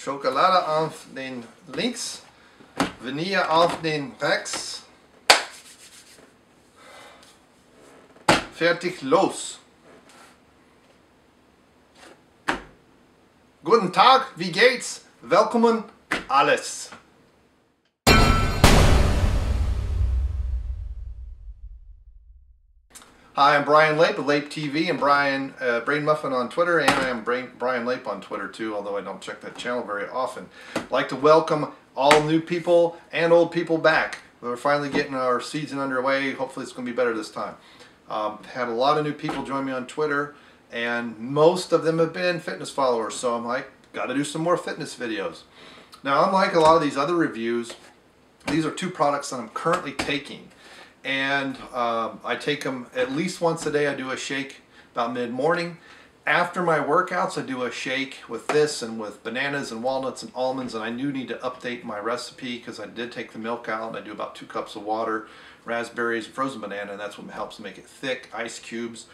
Schokolade auf den links, Vanille auf den rechts. Fertig, los! Guten Tag, wie geht's? Willkommen, alles! Hi, I'm Bryon Lape of Lape TV and Brain Muffin on Twitter, and I am Bryon Lape on Twitter too, although I don't check that channel very often. I'd like to welcome all new people and old people back. We're finally getting our season underway. Hopefully it's going to be better this time. Had a lot of new people join me on Twitter, and most of them have been fitness followers, so I'm like, got to do some more fitness videos. Now, unlike a lot of these other reviews, these are two products that I'm currently taking. And I take them at least once a day. I do a shake about mid-morning. After my workouts, I do a shake with this and with bananas and walnuts and almonds. And I do need to update my recipe because I did take the milk out. And I do about 2 cups of water, raspberries, frozen banana, and that's what helps make it thick, ice cubes.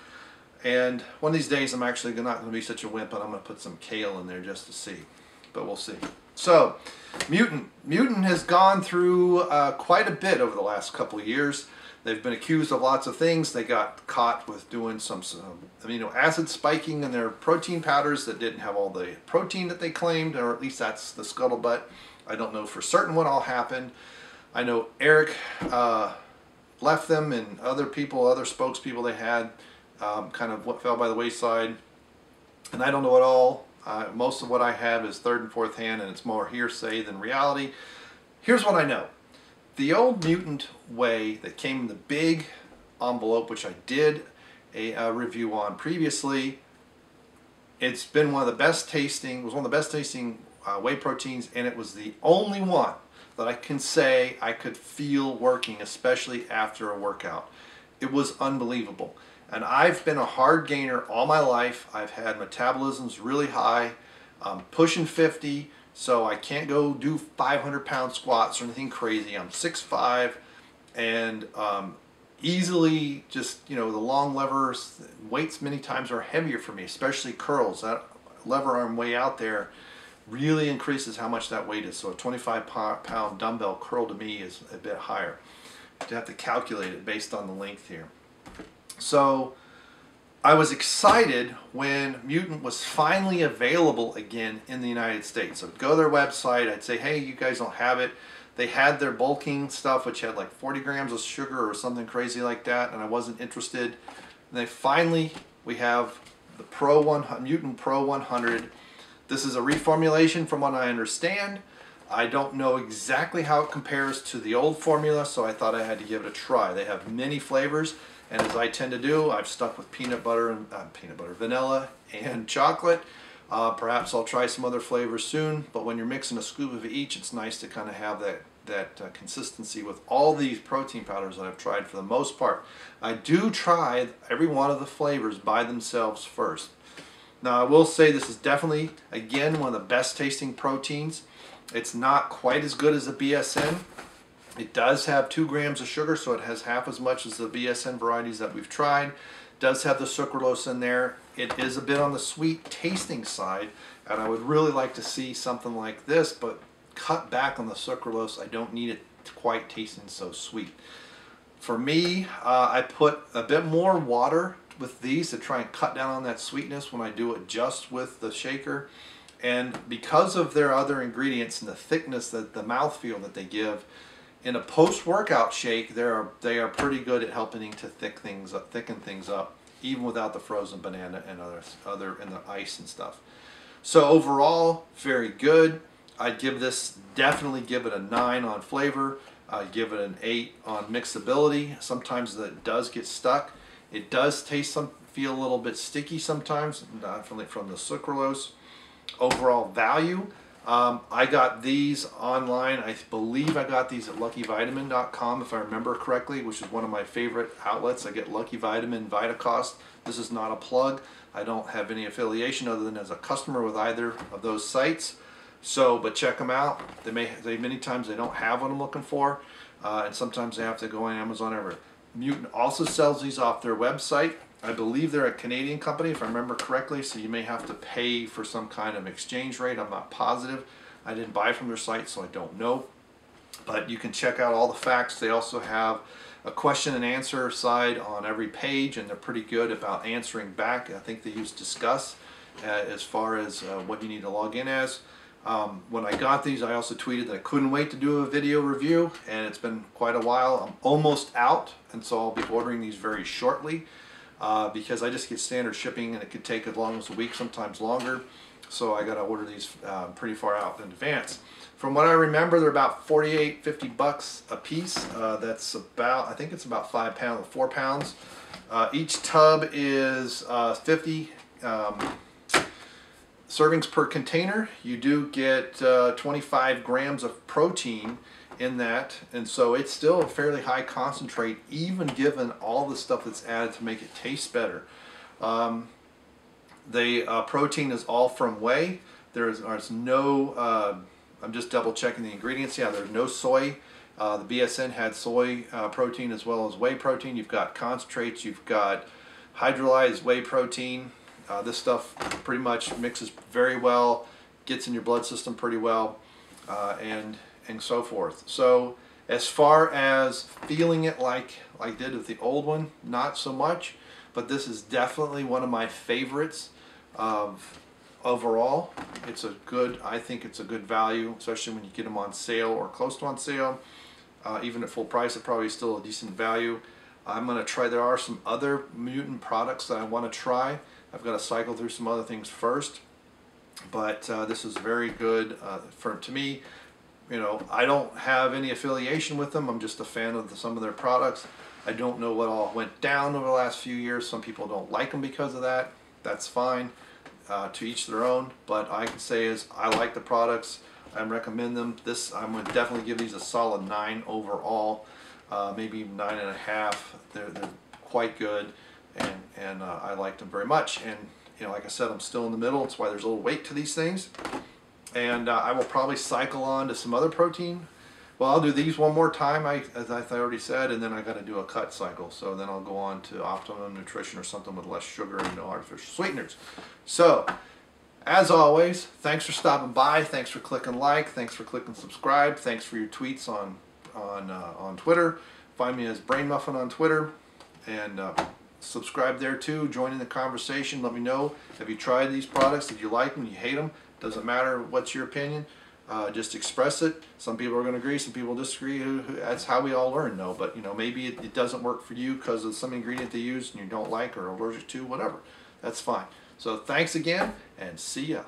And one of these days, I'm actually not going to be such a wimp, and I'm going to put some kale in there just to see. But we'll see. So, Mutant has gone through quite a bit over the last couple of years. They've been accused of lots of things. They got caught with doing some amino acid spiking in their protein powders that didn't have all the protein that they claimed, or at least that's the scuttlebutt. I don't know for certain what all happened. I know Eric left them, and other people, other spokespeople they had, kind of what fell by the wayside. And I don't know at all. Most of what I have is third and fourth hand, and it's more hearsay than reality. Here's what I know. The old Mutant whey that came in the big envelope, which I did a review on previously, it's been one of the best tasting, was one of the best tasting whey proteins, and it was the only one that I can say I could feel working, especially after a workout. It was unbelievable. And I've been a hard gainer all my life. I've had metabolisms really high, pushing 50. So I can't go do 500-pound squats or anything crazy. I'm 6'5", and easily just, you know, the long levers, weights many times are heavier for me, especially curls. That lever arm way out there really increases how much that weight is. So a 25-pound dumbbell curl to me is a bit higher. You have to calculate it based on the length here. So I was excited when Mutant was finally available again in the United States. So I'd go to their website, I'd say, hey, you guys don't have it. They had their bulking stuff, which had like 40 grams of sugar or something crazy like that, and I wasn't interested. And they finally, we have the Mutant Pro 100. This is a reformulation from what I understand. I don't know exactly how it compares to the old formula, so I thought I had to give it a try. They have many flavors. And as I tend to do, I've stuck with vanilla and chocolate. Perhaps I'll try some other flavors soon, but when you're mixing a scoop of each, it's nice to kind of have that consistency with all these protein powders that I've tried for the most part. I do try every one of the flavors by themselves first. Now I will say this is definitely, again, one of the best tasting proteins. It's not quite as good as the BSN. It does have 2 grams of sugar, so it has half as much as the BSN varieties that we've tried. It does have the sucralose in there. It is a bit on the sweet tasting side, and I would really like to see something like this, but cut back on the sucralose. I don't need it quite tasting so sweet. For me, I put a bit more water with these to try and cut down on that sweetness when I do it just with the shaker. And because of their other ingredients and the thickness, that the mouthfeel that they give, in a post-workout shake, they are pretty good at helping to thicken things up, even without the frozen banana and the ice and stuff. So overall, very good. I'd definitely give it a 9 on flavor. I'd give it an 8 on mixability. Sometimes it does get stuck. It does feel a little bit sticky sometimes, definitely from the sucralose. Overall value. I got these online. I believe I got these at luckyvitamin.com if I remember correctly, which is one of my favorite outlets. I get Lucky Vitamin, Vitacost. This is not a plug. I don't have any affiliation other than as a customer with either of those sites. So, but check them out. Many times they don't have what I'm looking for, and sometimes they have to go on Amazon or Mutant also sells these off their website. I believe they're a Canadian company, if I remember correctly, so you may have to pay for some kind of exchange rate. I'm not positive. I didn't buy from their site, so I don't know. But you can check out all the facts. They also have a question and answer side on every page, and they're pretty good about answering back. I think they use Discuss as far as what you need to log in as. When I got these, I also tweeted that I couldn't wait to do a video review, and it's been quite a while. I'm almost out, and so I'll be ordering these very shortly because I just get standard shipping, and it could take as long as a week, sometimes longer. So I got to order these pretty far out in advance. From what I remember, they're about 48, 50 bucks a piece. That's about, I think it's about 5 pounds, 4 pounds. Each tub is 50 servings per container. You do get 25 grams of protein in that, and so it's still a fairly high concentrate, even given all the stuff that's added to make it taste better. The protein is all from whey. There's no, I'm just double checking the ingredients. Yeah, there's no soy. The BSN had soy protein as well as whey protein. You've got concentrates, you've got hydrolyzed whey protein. This stuff pretty much mixes very well, gets in your blood system pretty well, and so forth. So as far as feeling it like I did with the old one, not so much, but this is definitely one of my favorites of overall. It's a good, I think it's a good value, especially when you get them on sale or close to on sale. Even at full price, it's probably still a decent value. I'm going to try, there are some other Mutant products that I want to try. I've got to cycle through some other things first, but this is very good to me. You know, I don't have any affiliation with them. I'm just a fan of some of their products. I don't know what all went down over the last few years. Some people don't like them because of that. That's fine. To each their own. But I can say is I like the products. I recommend them. I'm going to definitely give these a solid 9 overall. Maybe even 9.5. They're quite good, and I like them very much. And you know, like I said, I'm still in the middle. That's why there's a little weight to these things. And I will probably cycle on to some other protein. Well, I'll do these one more time, as I already said, and then I got to do a cut cycle. So then I'll go on to Optimum Nutrition or something with less sugar and no artificial sweeteners. So, as always, thanks for stopping by. Thanks for clicking like. Thanks for clicking subscribe. Thanks for your tweets on Twitter. Find me as Brain Muffin on Twitter, and subscribe there too. Join in the conversation. Let me know, have you tried these products? Did you like them? Did you hate them? Doesn't matter what's your opinion. Just express it. Some people are going to agree, some people disagree. That's how we all learn, though. But you know, maybe it doesn't work for you because of some ingredient they use and you don't like or allergic to, whatever. That's fine. So thanks again, and see ya.